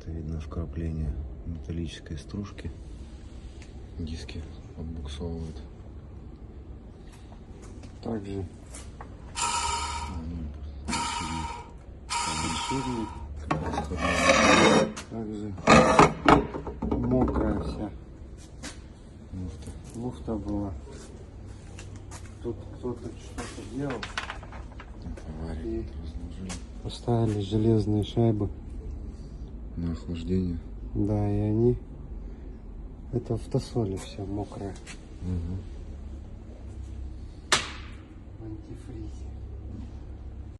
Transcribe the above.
Это видно вкрапление металлической стружки. Диски отбуксовывают. Также также мокрая вся муфта была. Тут кто-то что-то делал и поставили железные шайбы на охлаждение. Да, и они это в тосоле все мокрое. Угу. В антифризе.